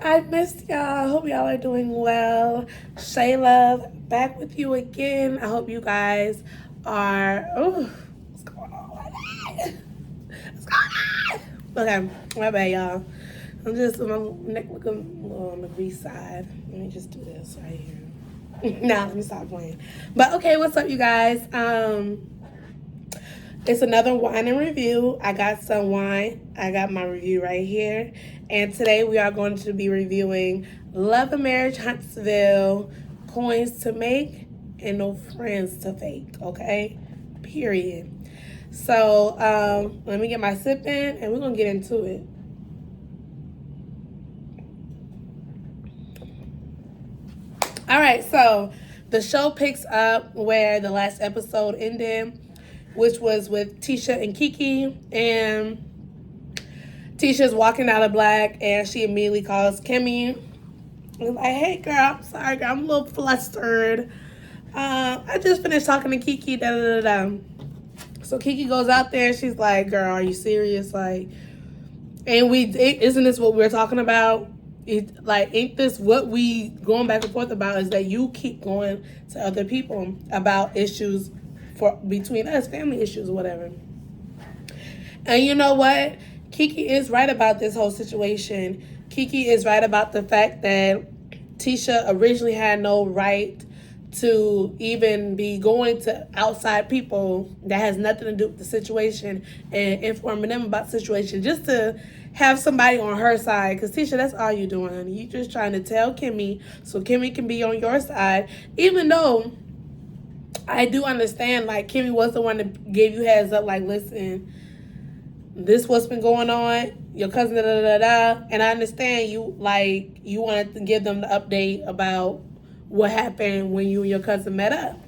I missed y'all. I hope y'all are doing well. Shay Love back with you again. I hope you guys are. Oh, what's going on? What's going on? Okay, my bad, y'all. My neck looking a little on the grease side. Let me just do this right here. Now let me stop playing. But okay, what's up, you guys? It's another wine and review. I got some wine. I got my review right here. And today we are going to be reviewing Love and Marriage Huntsville, Coins2Make, and no Friends2Fake, okay? Period. So let me get my sip in and we're going to get into it. All right, so the show picks up where the last episode ended, which was with Tisha and Kiki, and Tisha's walking out of black, and she immediately calls Kimmy. And like, hey, girl, I'm sorry, girl, I'm a little flustered. I just finished talking to Kiki, da-da-da-da. So Kiki goes out there, she's like, girl, are you serious? Like, isn't this what we're talking about? Ain't this what we going back and forth about, is that you keep going to other people about issues between us, family issues or whatever. And you know what? Kiki is right about this whole situation. Kiki is right about the fact that Tisha originally had no right to even be going to outside people that has nothing to do with the situation and informing them about the situation, just to have somebody on her side. Because Tisha, that's all you doing, honey. You just trying to tell Kimmy so Kimmy can be on your side, even though I do understand, like, Kimmy was the one that gave you heads up, like, listen, this what's been going on, your cousin, da-da-da-da, and I understand you wanted to give them the update about what happened when you and your cousin met up.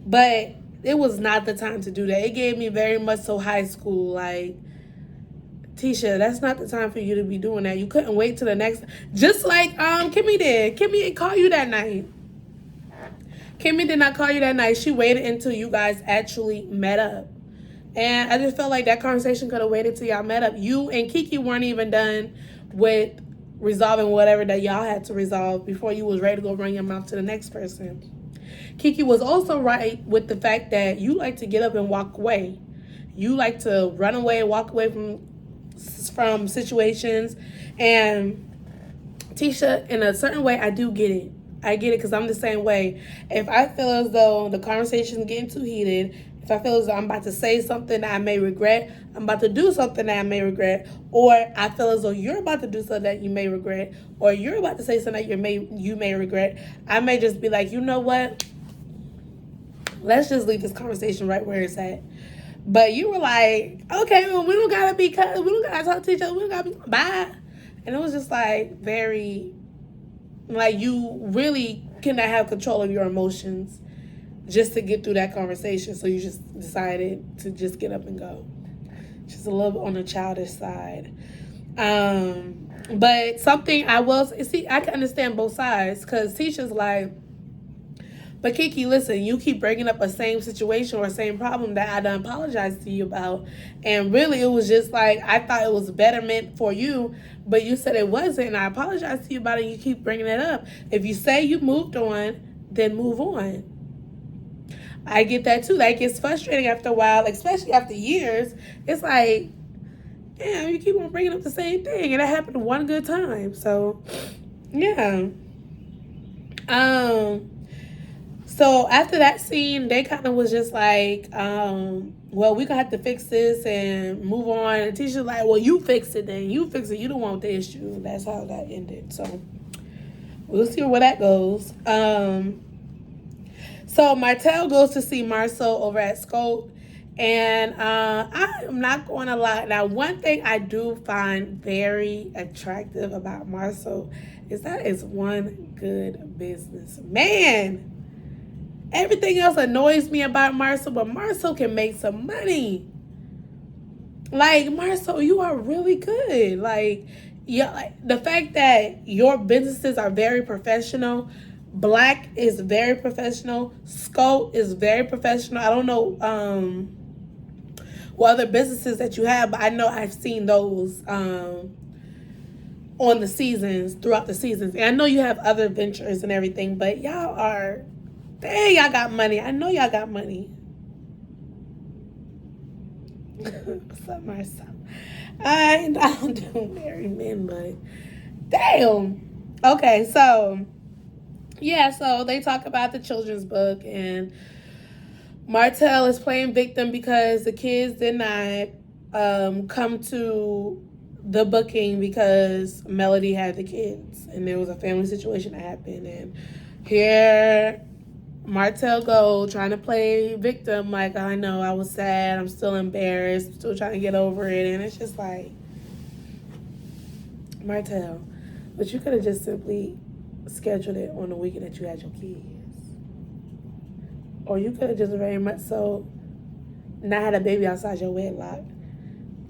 But it was not the time to do that. It gave me very much so high school, like, Tisha, that's not the time for you to be doing that. You couldn't wait till the next, just like Kimmy did. Kimmy didn't call you that night. Kimmy did not call you that night. She waited until you guys actually met up. And I just felt like that conversation could have waited till y'all met up. You and Kiki weren't even done with resolving whatever that y'all had to resolve before you was ready to go bring your mouth to the next person. Kiki was also right with the fact that you like to get up and walk away. You like to run away and walk away from situations. And Tisha, in a certain way, I do get it. I get it, because I'm the same way. If I feel as though the conversation is getting too heated, if I feel as though I'm about to say something that I may regret, I'm about to do something that I may regret, or I feel as though you're about to do something that you may regret, or you're about to say something that you may regret, I may just be like, you know what? Let's just leave this conversation right where it's at. But you were like, okay, well, we don't gotta be cut. We don't gotta talk to each other. We don't gotta be bye. And it was just like very, like, you really cannot have control of your emotions just to get through that conversation. So you just decided to just get up and go. Just a little bit on the childish side. But something I will see, I can understand both sides, because Tisha's like, but Kiki, listen, you keep bringing up a same situation or a same problem that I done apologized to you about. And really, it was just like, I thought it was betterment for you, but you said it wasn't. And I apologized to you about it, and you keep bringing it up. If you say you moved on, then move on. I get that too. That gets frustrating after a while, especially after years. It's like, damn, you keep on bringing up the same thing. And that happened one good time. So, yeah. So after that scene, they kind of was just like, well, we're going to have to fix this and move on. And Tisha's like, well, you fix it then. You fix it. You don't want the issue. That's how that ended. So we'll see where that goes. So Martell goes to see Marcel over at Scope. And I'm not going to lie. Now, one thing I do find very attractive about Marcel is that is one good business man. Everything else annoys me about Marcel, but Marcel can make some money. Like, Marcel, you are really good. Like, yeah, like the fact that your businesses are very professional. Black is very professional. Scope is very professional. I don't know what other businesses that you have, but I know I've seen those. on the seasons, throughout the seasons. And I know you have other ventures and everything, but y'all are, dang, y'all got money. I know y'all got money. What's up, Marcel? I don't do married men, but damn. Okay, so yeah, so they talk about the children's book, and Martell is playing victim because the kids did not come to the booking because Melody had the kids, and there was a family situation that happened, and here Martell go trying to play victim, like, I know, I was sad, I'm still embarrassed, still trying to get over it, and it's just like, Martell, but you could have just simply scheduled it on the weekend that you had your kids. Or you could have just very much so not had a baby outside your wedlock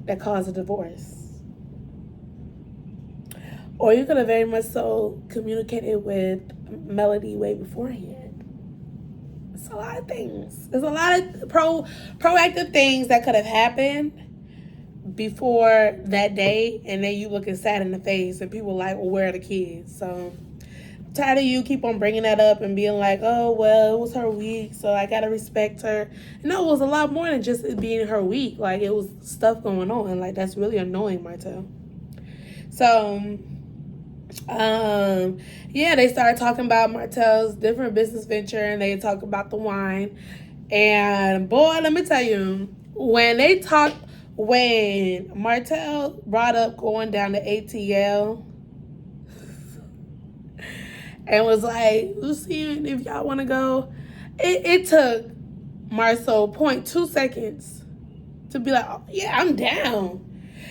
that caused a divorce. Or you could have very much so communicated with Melody way beforehand. It's a lot of things. There's a lot of proactive things that could have happened before that day, and then you looking sad in the face, and people like, well, where are the kids? So I'm tired of you keep on bringing that up and being like, oh, well, it was her week, so I gotta respect her. No, it was a lot more than just it being her week. Like, it was stuff going on. Like, that's really annoying, Martell. So yeah, they started talking about Martell's different business venture, and they talk about the wine. And boy, let me tell you, when Martell brought up going down to ATL and was like, Lucien, if y'all want to go, it took Marcel 0.2 seconds to be like, oh, yeah, I'm down.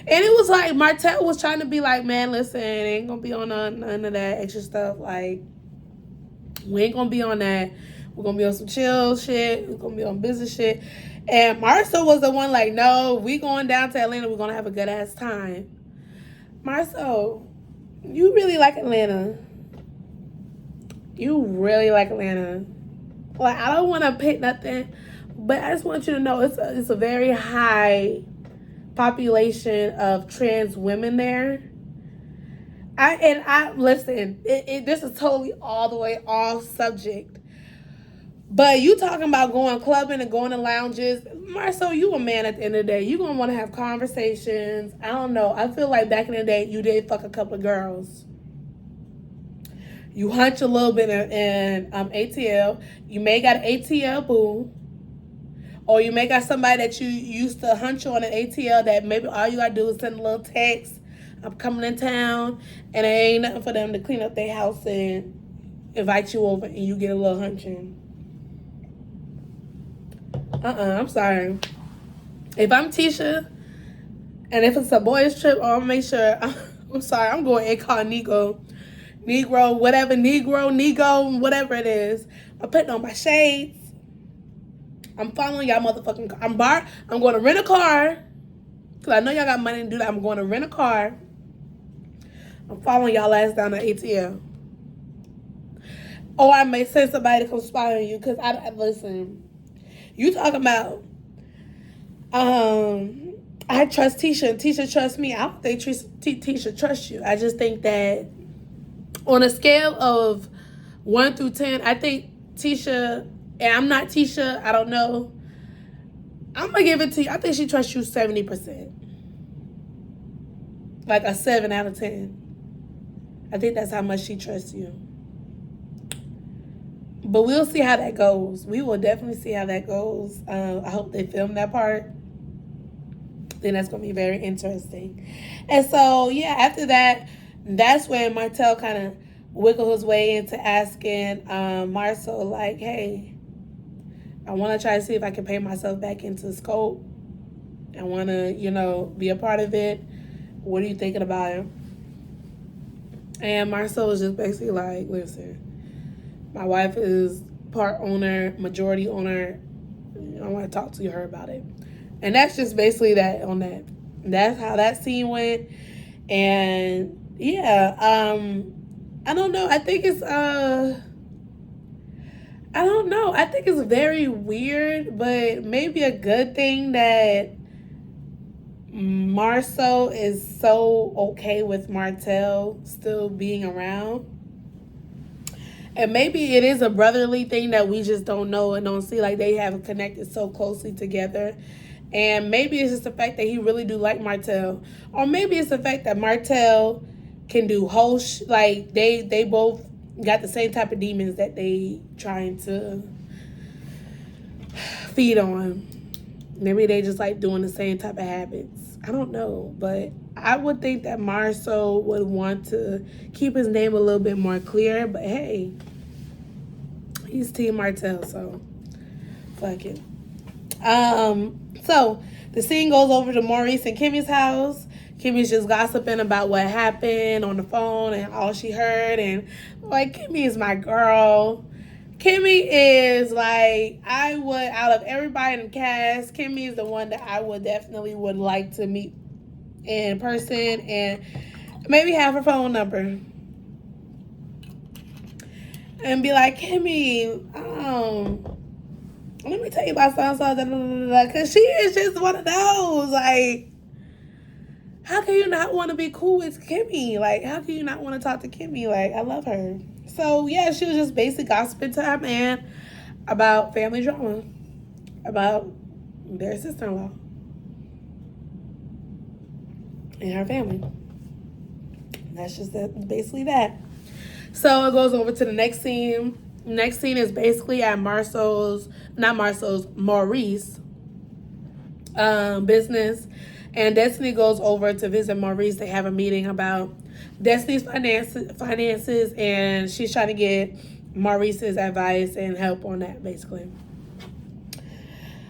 And it was like Martell was trying to be like, man, listen, it ain't gonna be on none of that extra stuff. Like, we ain't gonna be on that. We're gonna be on some chill shit. We're gonna be on business shit. And Marcel was the one like, no, we going down to Atlanta. We're gonna have a good ass time. Marcel, you really like Atlanta. You really like Atlanta. Like, I don't want to pick nothing, but I just want you to know it's a very high population of trans women there. Listen, this is totally all the way off subject, but you talking about going clubbing and going to lounges. Marcel, you a man at the end of the day. You gonna want to have conversations. I don't know, I feel like back in the day you did fuck a couple of girls. You hunch a little bit in ATL. You may got an ATL boo. Or you may got somebody that you used to hunch on an ATL that maybe all you gotta do is send a little text, I'm coming in town, and it ain't nothing for them to clean up their house and invite you over and you get a little hunching. I'm sorry. If I'm Tisha, and if it's a boys trip, I'll make sure, I'm sorry, I'm going incognito. Negro, whatever, Nego, whatever it is. I'm putting on my shades. I'm following y'all motherfucking car. I'm going to rent a car. Because I know y'all got money to do that. I'm going to rent a car. I'm following y'all ass down to ATL. Or I may send somebody to come spy on you. Because listen, you talking about, I trust Tisha and Tisha trusts me. I don't think Tisha trusts you. I just think that on a scale of 1 through 10, I think Tisha, and I'm not Tisha, I don't know, I'm going to give it to you. I think she trusts you 70%. Like a 7 out of 10. I think that's how much she trusts you. But we'll see how that goes. We will definitely see how that goes. I hope they film that part. Then that's going to be very interesting. And so, yeah, after that, that's when Martell kind of wiggled his way into asking Marcel, like, hey, I want to try to see if I can pay myself back into scope. I want to, be a part of it. What are you thinking about it? And Marcel was just basically like, listen, my wife is part owner, majority owner. I want to talk to her about it. And that's just basically that on that. That's how that scene went. And yeah, I don't know. I think it's I don't know. I think it's very weird, but maybe a good thing that Marcel is so okay with Martell still being around. And maybe it is a brotherly thing that we just don't know and don't see. Like, they have connected so closely together. And maybe it's just the fact that he really do like Martell. Or maybe it's the fact that Martell can do like, they both got the same type of demons that they trying to feed on. Maybe they just like doing the same type of habits. I don't know, but I would think that Marcel would want to keep his name a little bit more clear. But hey, he's Team Martell, so fuck it. So the scene goes over to Maurice and Kimmy's house. Kimmy's just gossiping about what happened on the phone and all she heard, and like, Kimmy is my girl. Kimmy is like, I would, out of everybody in the cast, Kimmy is the one that I would definitely would like to meet in person and maybe have her phone number and be like, Kimmy, let me tell you about something, because she is just one of those, like, how can you not want to be cool with Kimmy? Like, how can you not want to talk to Kimmy? Like, I love her. So, yeah, she was just basically gossiping to her man about family drama, about their sister-in-law and her family. That's just basically that. So, it goes over to the next scene. Next scene is basically at Maurice business. And Destiny goes over to visit Maurice. They have a meeting about Destiny's finances, and she's trying to get Maurice's advice and help on that, basically.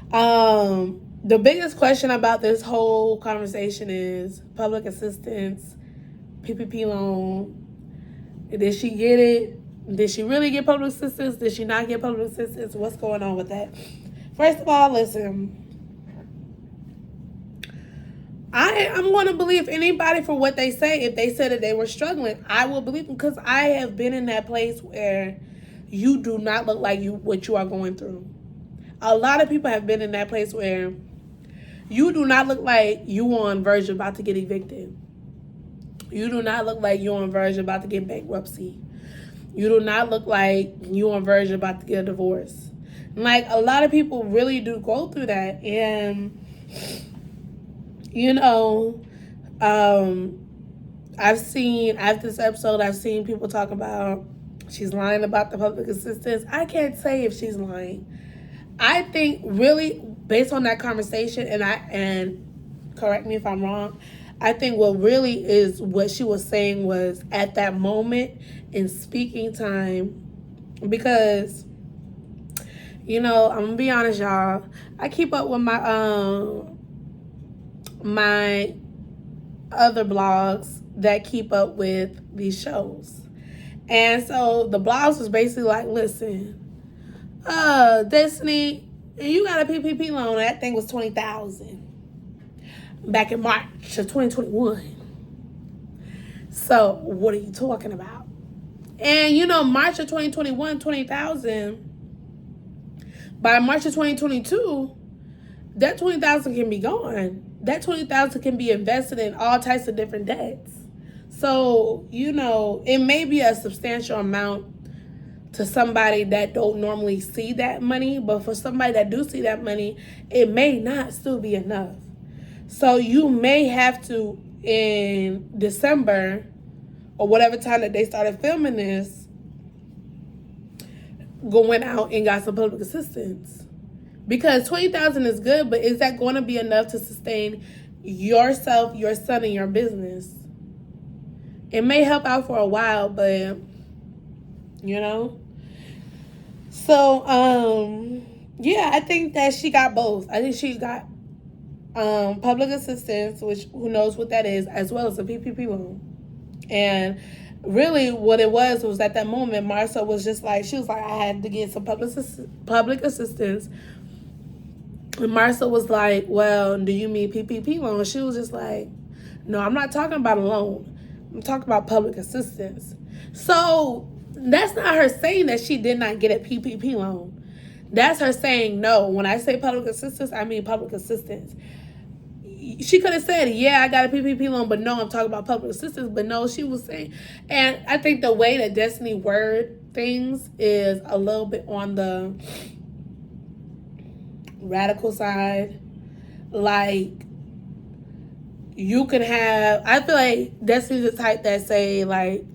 The biggest question about this whole conversation is public assistance, PPP loan. Did she get it? Did she really get public assistance? Did she not get public assistance? What's going on with that? First of all, listen. I'm going to believe anybody for what they say. If they said that they were struggling, I will believe them, because I have been in that place where you do not look like what you are going through. A lot of people have been in that place where you do not look like you on verge about to get evicted. You do not look like you're on verge about to get bankruptcy. You do not look like you're on verge about to get a divorce. Like, a lot of people really do go through that. And you know, I've seen, after this episode, I've seen people talk about she's lying about the public assistance. I can't say if she's lying. I think really, based on that conversation, and correct me if I'm wrong, I think what really is what she was saying was at that moment in speaking time, because, you know, I'm gonna be honest, y'all, I keep up with my other blogs that keep up with these shows. And so the blogs was basically like, listen, Destiny, you got a PPP loan. That thing was $20,000 back in March of 2021. So what are you talking about? And you know, March of 2021, $20,000. By March of 2022, that $20,000 can be gone. That $20,000 can be invested in all types of different debts. So, you know, it may be a substantial amount to somebody that don't normally see that money, but for somebody that do see that money, it may not still be enough. So you may have to, in December or whatever time that they started filming this, going out and got some public assistance. Because $20,000 is good, but is that going to be enough to sustain yourself, your son, and your business? It may help out for a while, but you know. So, yeah, I think that she got both. I think she got public assistance, which who knows what that is, as well as a PPP loan. And really, what it was at that moment, Marcel was just like, she was like, I had to get some public assistance. And Marcel was like, well, do you mean PPP loan? She was just like, no, I'm not talking about a loan. I'm talking about public assistance. So that's not her saying that she did not get a PPP loan. That's her saying, no, when I say public assistance, I mean public assistance. she could have said, yeah, I got a PPP loan, but no, I'm talking about public assistance. But no, she was saying, and I think the way that Destiny word things is a little bit on the radical side. Like, you can have, I feel like Destiny's the type that say, like,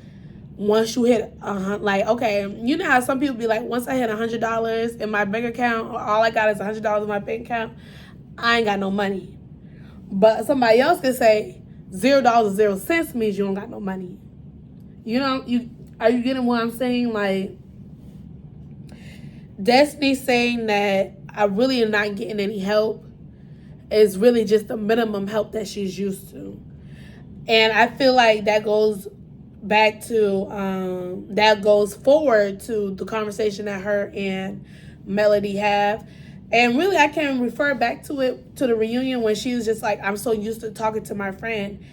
once you hit like, okay, you know how some people be like, once I hit $100 in my bank account, or all I got is $100 in my bank account, I ain't got no money. But somebody else can say $0.00 means you don't got no money. You know, are you getting what I'm saying? Like, Destiny saying that I really am not getting any help is really just the minimum help that she's used to. And I feel like that goes back to, that goes forward to the conversation that her and Melody have. And really, I can refer back to it, to the reunion when she was just like, I'm so used to talking to my friend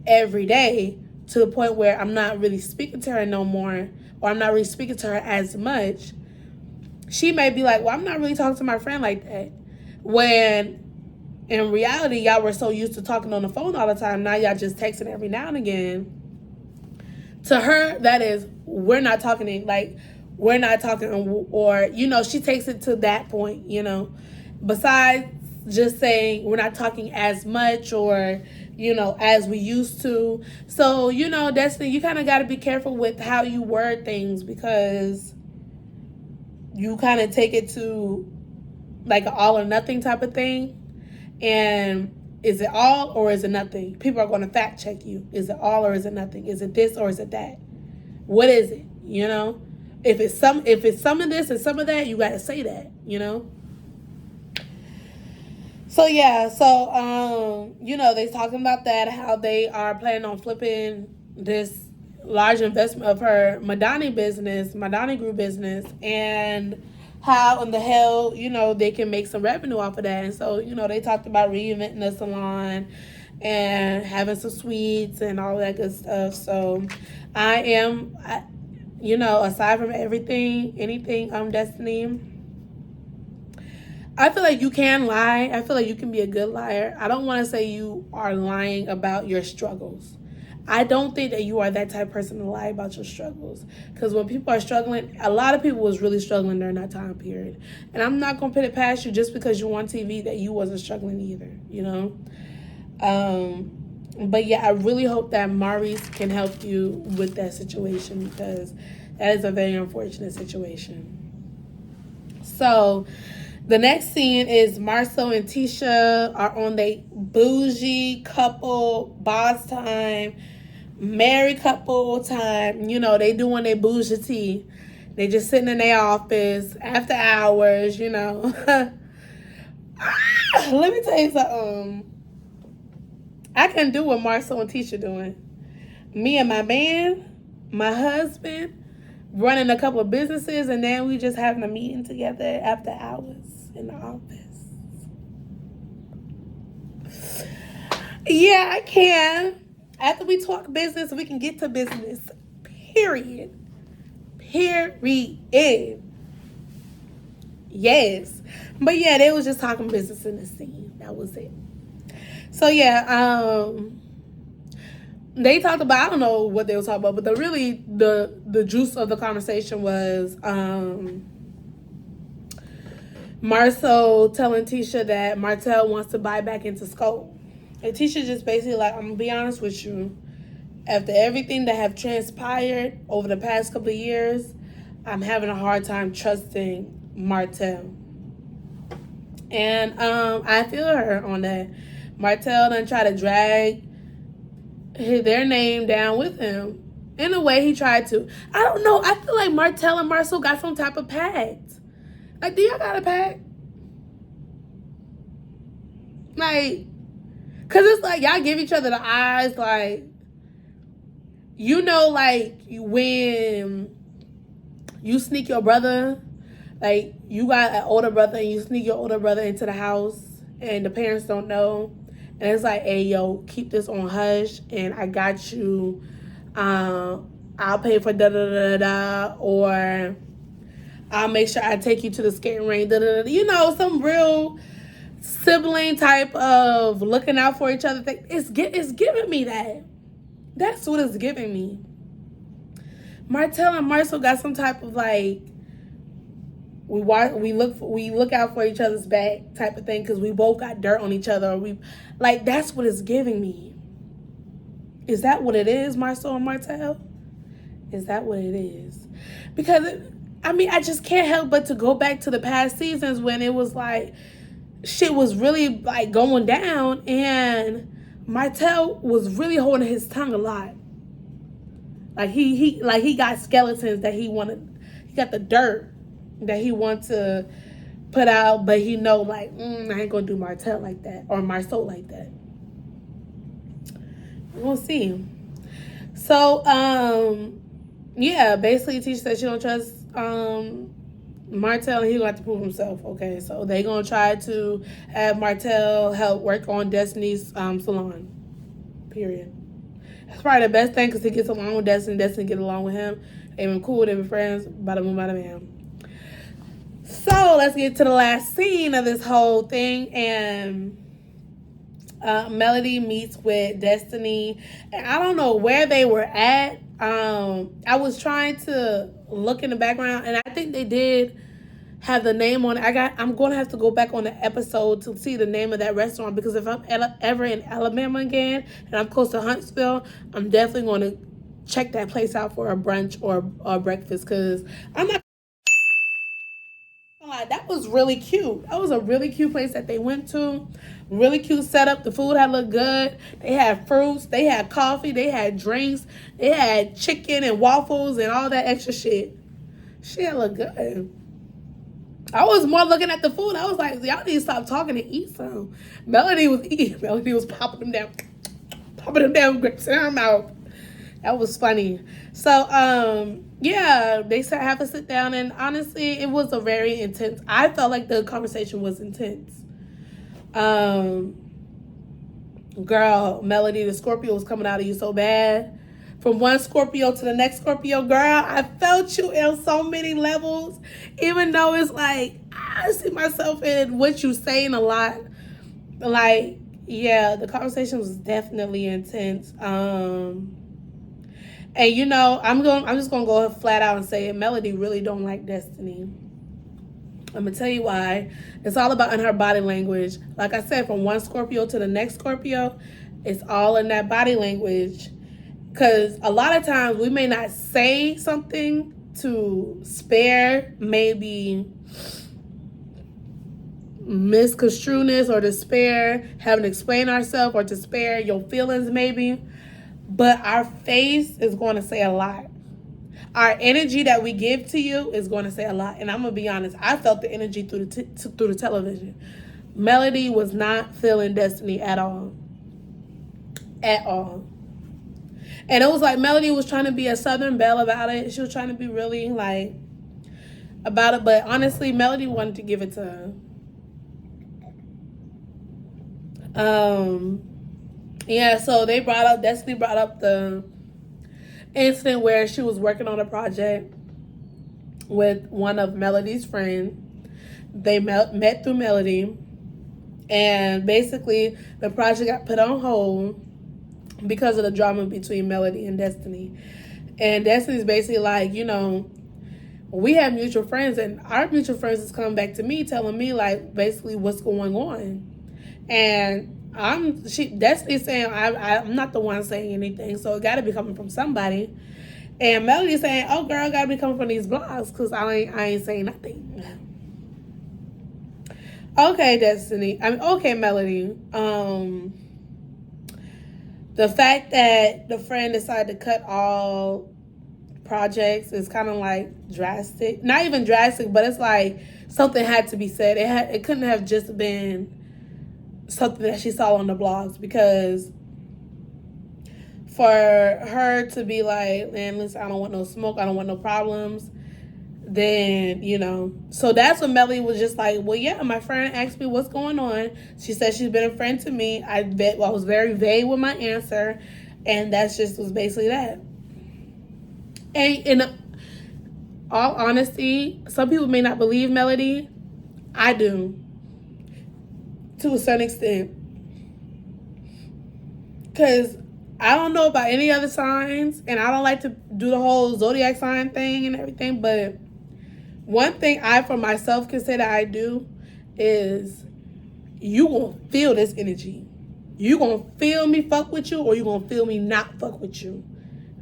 every day to the point where I'm not really speaking to her no more, or I'm not really speaking to her as much. She may be like, well, I'm not really talking to my friend like that. When in reality, y'all were so used to talking on the phone all the time. Now y'all just texting every now and again. To her, that is, we're not talking, like, we're not talking, or, you know, she takes it to that point, you know. Besides just saying we're not talking as much, or, you know, as we used to. So, you know, Destiny, you kind of got to be careful with how you word things, because you kind of take it to like an all or nothing type of thing. And is it all or is it nothing? People are going to fact check you. Is it all or is it nothing? Is it this or is it that? What is it? You know, if it's some of this and some of that, you got to say that, you know? So yeah, so you know, they talking about that, how they are planning on flipping this large investment of her Madani Group business, and how in the hell, you know, they can make some revenue off of that. And so, you know, they talked about reinventing the salon and having some suites and all that good stuff. So you know, aside from anything, Destiny, I feel like you can lie. I feel like you can be a good liar. I don't want to say you are lying about your struggles. I don't think that you are that type of person to lie about your struggles. Because when people are struggling, a lot of people was really struggling during that time period. And I'm not going to put it past you just because you're on TV that you wasn't struggling either, you know? But yeah, I really hope that Maurice can help you with that situation, because that is a very unfortunate situation. So the next scene is Marcel and Tisha are on their bougie couple boss time, married couple time. You know, they doing their bougie tea. They just sitting in their office after hours, you know. Let me tell you something. I can do what Marcel and Tisha doing. Me and my man, my husband, running a couple of businesses, and then we just having a meeting together after hours in the office. Yeah, I can. After we talk business, we can get to business. Period. Yes. But yeah, they was just talking business in the scene. That was it. So yeah, they talked about, I don't know what they were talking about, but the juice of the conversation was Marcel telling Tisha that Martell wants to buy back into Scope. And Tisha just basically like, I'm going to be honest with you. After everything that have transpired over the past couple of years, I'm having a hard time trusting Martell. And I feel her on that. Martell done try to drag their name down with him. In a way, he tried to. I don't know. I feel like Martell and Marcel got some type of pact. Like, do y'all got a pact? Like, because it's like y'all give each other the eyes. Like, you know, like when you sneak your brother, like you got an older brother and you sneak your older brother into the house and the parents don't know. And it's like, hey, yo, keep this on hush and I got you. I'll pay for da-da-da-da, or I'll make sure I take you to the skating ring, da-da-da. You know, some real sibling type of looking out for each other thing. It's giving me that. That's what it's giving me. Martell and Marcel got some type of like we look out for each other's back type of thing because we both got dirt on each other. Or we like that's what it's giving me. Is that what it is, Marcel and Martell? Is that what it is? Because I just can't help but to go back to the past seasons when it was like shit was really like going down and Martell was really holding his tongue a lot. Like he got skeletons that he got the dirt that he wanted to put out, but he know like I ain't gonna do Martell like that or Marceau like that. We'll see. So yeah, basically Tisha said she don't trust Martell and he gonna have to prove himself. Okay, so they gonna try to have Martell help work on Destiny's salon. Period. That's probably the best thing because he gets along with Destiny. Destiny get along with him. They been cool. They been friends. Bada boom, bada bam. So let's get to the last scene of this whole thing. And Melody meets with Destiny. And I don't know where they were at. I was trying to look in the background. And I think they did have the name on it. I'm going to have to go back on the episode to see the name of that restaurant because if I'm ever in Alabama again and I'm close to Huntsville, I'm definitely going to check that place out for a brunch or breakfast because I'm not gonna lie, that was really cute. That was a really cute place that they went to. Really cute setup. The food had looked good. They had fruits. They had coffee. They had drinks. They had chicken and waffles and all that extra shit. Shit looked good. I was more looking at the food. I was like, y'all need to stop talking and eat some. Melody was eating. Melody was popping them down grapes in her mouth. That was funny. So, yeah, they have to sit down. And honestly, it was a very intense. I felt like the conversation was intense. Girl, Melody, the Scorpio was coming out of you so bad. From one Scorpio to the next Scorpio, girl, I felt you in so many levels. Even though it's like, I see myself in what you saying a lot. Like, yeah, the conversation was definitely intense. And you know, I'm just gonna go flat out and say it. Melody really don't like Destiny. I'm gonna tell you why. It's all about in her body language. Like I said, from one Scorpio to the next Scorpio, it's all in that body language. Because a lot of times we may not say something to spare maybe misconstrueness or to spare having to explain ourselves or to spare your feelings maybe. But our face is going to say a lot. Our energy that we give to you is going to say a lot. And I'm going to be honest, I felt the energy through the television. Melody was not feeling Destiny at all. At all. And it was like Melody was trying to be a Southern belle about it. She was trying to be really like about it. But honestly, Melody wanted to give it to her. Yeah, so Destiny brought up the incident where she was working on a project with one of Melody's friends. They met through Melody. And basically, the project got put on hold because of the drama between Melody and Destiny. And Destiny's basically like, you know, we have mutual friends and our mutual friends is coming back to me telling me like basically what's going on. And Destiny's saying I'm not the one saying anything, so it gotta be coming from somebody. And Melody's saying, oh girl, gotta be coming from these blogs because I ain't saying nothing. Okay, Destiny. Okay, Melody. The fact that the friend decided to cut all projects is kind of like drastic. Not even drastic, but it's like something had to be said. It couldn't have just been something that she saw on the blogs, because for her to be like, man, listen, I don't want no smoke, I don't want no problems, then, you know. So that's when Melody was just like, well, yeah, my friend asked me what's going on. She said she's been a friend to me. I was very vague with my answer, and that's just was basically that. And in all honesty, some people may not believe Melody. I do. to a certain extent. Because I don't know about any other signs, and I don't like to do the whole zodiac sign thing and everything, but one thing I, for myself, can say that I do is you gonna feel this energy. You gonna feel me fuck with you, or you gonna feel me not fuck with you.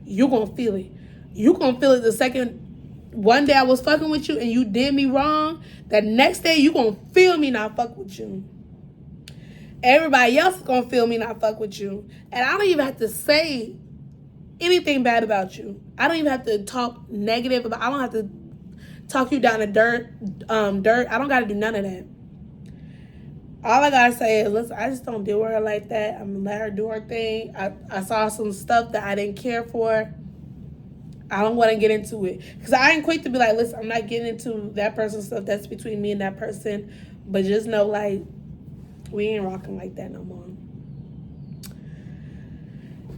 You gonna feel it. You gonna feel it the second one day I was fucking with you and you did me wrong. The next day you gonna feel me not fuck with you. Everybody else is gonna feel me not fuck with you. And I don't even have to say anything bad about you. I don't even have to talk negative about. I don't have to talk you down to dirt. I don't gotta do none of that. All I gotta say is, listen, I just don't deal with her like that. I'm gonna let her do her thing. I saw some stuff that I didn't care for. I don't want to get into it. Because I ain't quick to be like, listen, I'm not getting into that person's stuff. That's between me and that person. But just know, like, we ain't rocking like that no more.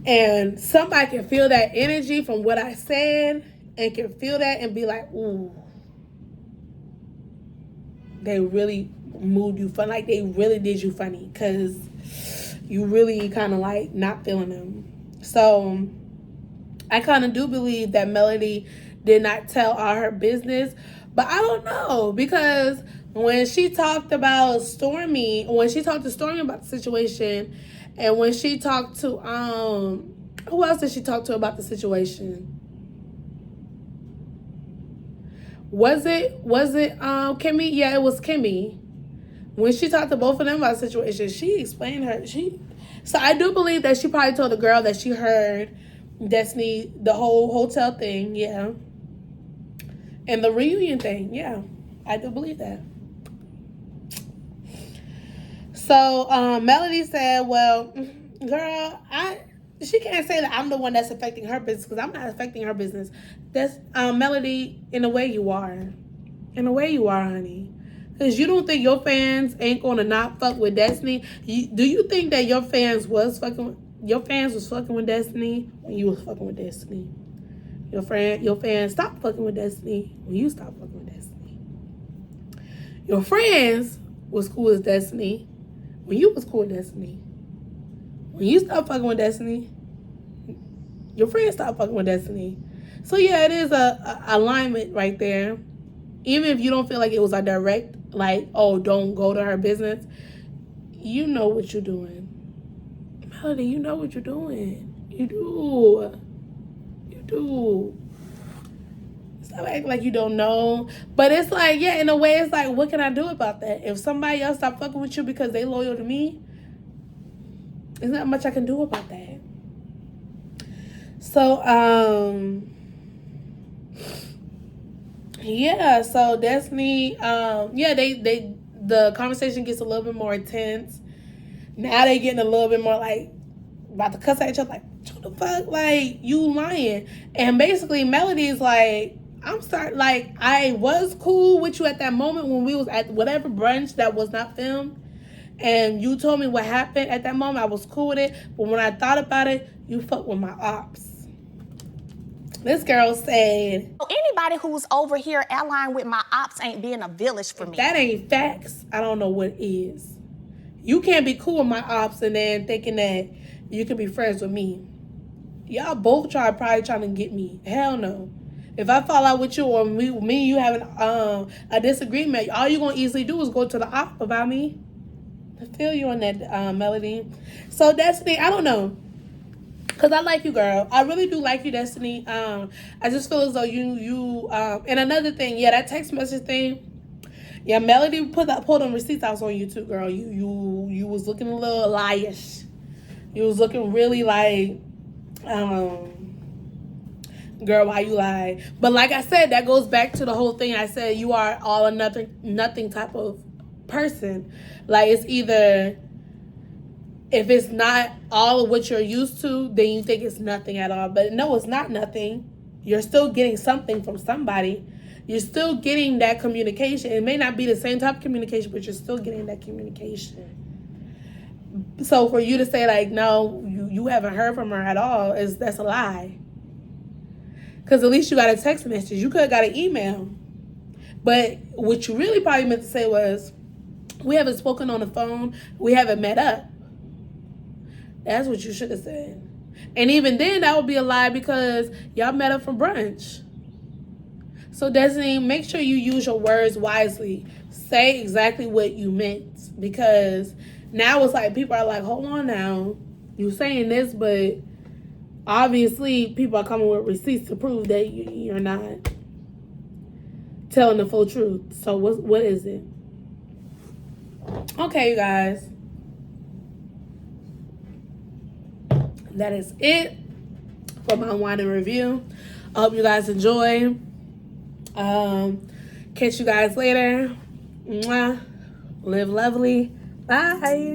And somebody can feel that energy from what I said and can feel that and be like, ooh, they really moved you funny. Like, they really did you funny because you really kind of like not feeling them. So I kind of do believe that Melody did not tell all her business. But I don't know, because when she talked about Stormy, when she talked to Stormy about the situation, and when she talked to who else did she talk to about the situation? Was it Kimmy? Yeah, it was Kimmy. When she talked to both of them about the situation, she explained her. So I do believe that she probably told the girl that she heard Destiny, the whole hotel thing, yeah. And the reunion thing, yeah. I do believe that. So Melody said, well, girl, she can't say that I'm the one that's affecting her business, because I'm not affecting her business. That's Melody, in a way you are. In a way you are, honey. Because you don't think your fans ain't going to not fuck with Destiny? Do you think that your fans was fucking with Destiny when you was fucking with Destiny? Your fans stopped fucking with Destiny when you stopped fucking with Destiny. Your friends was cool with Destiny when you was cool with Destiny. When you stopped fucking with Destiny, your friends stopped fucking with Destiny. So yeah, it is a alignment right there. Even if you don't feel like it was a direct, like, oh, don't go to her business, you know what you're doing. Melody, you know what you're doing. You do. You do. Stop acting like you don't know. But it's like, yeah, in a way, it's like, what can I do about that? If somebody else stop fucking with you because they loyal to me, there's not much I can do about that. So, yeah, so Destiny, the conversation gets a little bit more intense. Now they getting a little bit more like about to cuss at each other, like, what the fuck, like, you lying. And basically Melody is like, I was cool with you at that moment when we was at whatever brunch that was not filmed, and you told me what happened at that moment. I was cool with it, but when I thought about it, you fucked with my ops. This girl said, anybody who's over here allying with my ops ain't being a village for me. That ain't facts. I don't know what is. You can't be cool with my ops and then thinking that you can be friends with me. Y'all both probably trying to get me. Hell no. If I fall out with you, or me and you having a disagreement, all you're going to easily do is go to the op about me. I feel you on that, Melody. So, Destiny, I don't know. Because I like you, girl. I really do like you, Destiny. I just feel as though you and another thing, yeah, that text message thing. Yeah, Melody pulled them receipts out on you too, girl. You was looking a little liarish. You was looking really like, girl, why you lie? But like I said, that goes back to the whole thing. I said you are all or nothing type of person. Like, it's either, if it's not all of what you're used to, then you think it's nothing at all. But no, it's not nothing. You're still getting something from somebody. You're still getting that communication. It may not be the same type of communication, but you're still getting that communication. So for you to say, like, no, you haven't heard from her at all, that's a lie. Because at least you got a text message. You could have got an email. But what you really probably meant to say was, We haven't spoken on the phone. We haven't met up. That's what you should have said. And even then, that would be a lie because y'all met up for brunch. So Destiny, make sure you use your words wisely. Say exactly what you meant. Because now it's like people are like, hold on now. You saying this, but obviously people are coming with receipts to prove that you're not telling the full truth. So what is it? Okay, you guys. That is it for my wine and review. I hope you guys enjoy. Catch you guys later. Mwah. Live lovely. Bye.